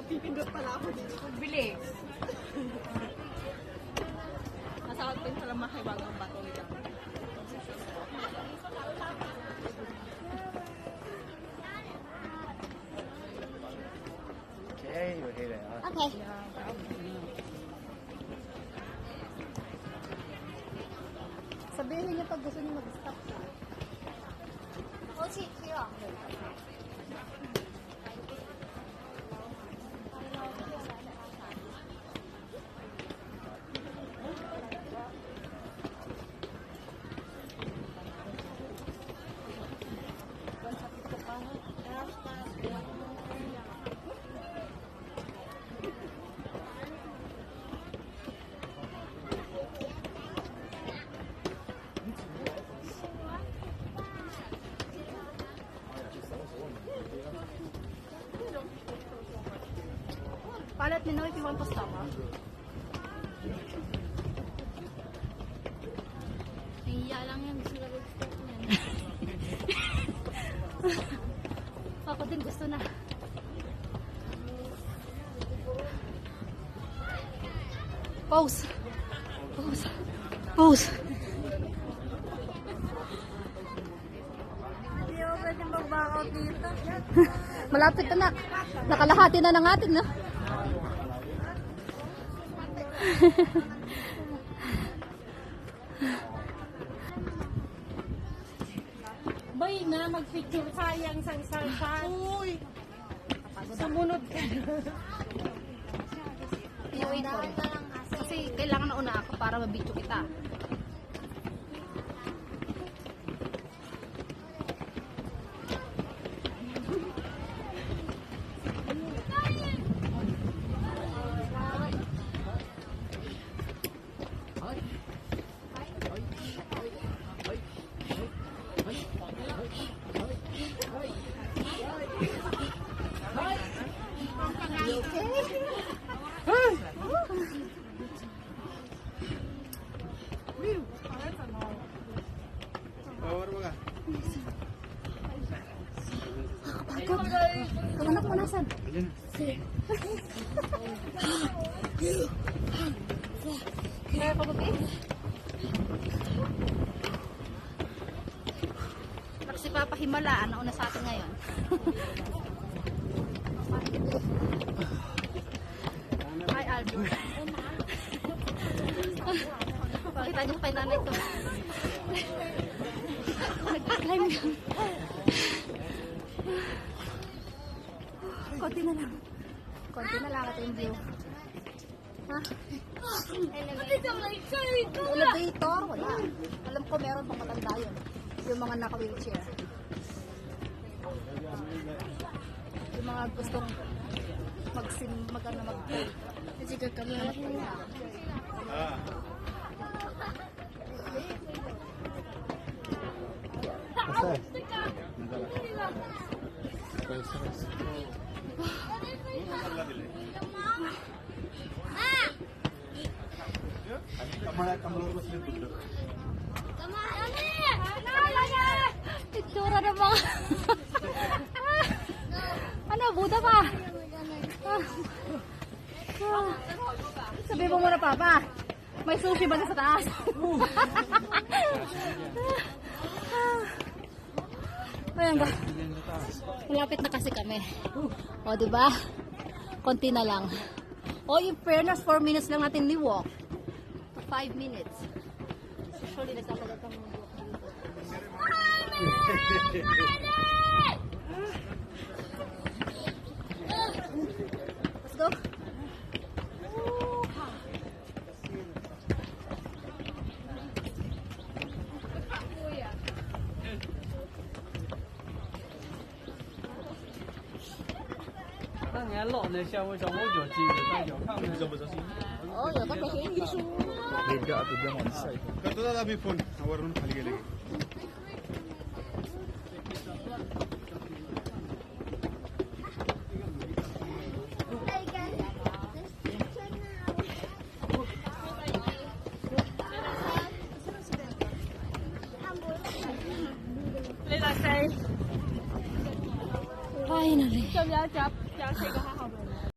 Pipindot pala ako dito. Bilis. Masakot pa yung salamah ay bagang bato nila. Okay, we're here. Okay. Sabihin niyo pag gusto niyo mag-stop ka. Oh, si Kira. Let me know if you want to stop, huh? Nahiya lang yan. Gusto na mag-stop yan. Ako din gusto na. Pause. Pause. Pause. Hindi ako pwede mag-back out dito. Malapit na. Nakalahati na ng atin, no? Bay na, mag-picture sayang sa isang uy! Sumunod ka. Wait ko. Kasi kailangan na una ako para mabidyo kita. Ang anak mo nasan? Kaya pa ba? Si Papa Himala, nauna sa atin ngayon. Hi, Aldo. Pakita niyo pa yung nanay ko. Nag-climb lang. Konti na lang. Konti na lang ito yung view. Ha? Elevator? Wala. Alam ko meron pang matanda yun. Yung mga naka-wheelchair. Yung mga gustong mag-pray. Kasi kami Itsura na mga ano, Buddha pa. Sabi mo muna, Papa, may sushi ba sa taas? Ayan ka. Malapit na kasi kami. O, diba? Konti na lang. O, in fairness, 4 minutes lang natin ni-walk. 5 minutes. Usually, nagkakalat ang walk dito. Let's go. Oh, ya kan bahasa Inggris. Bigga at them on site. करतो दादा मी फोन वरून खाली गेले Finally. 要不要加这个还好不好？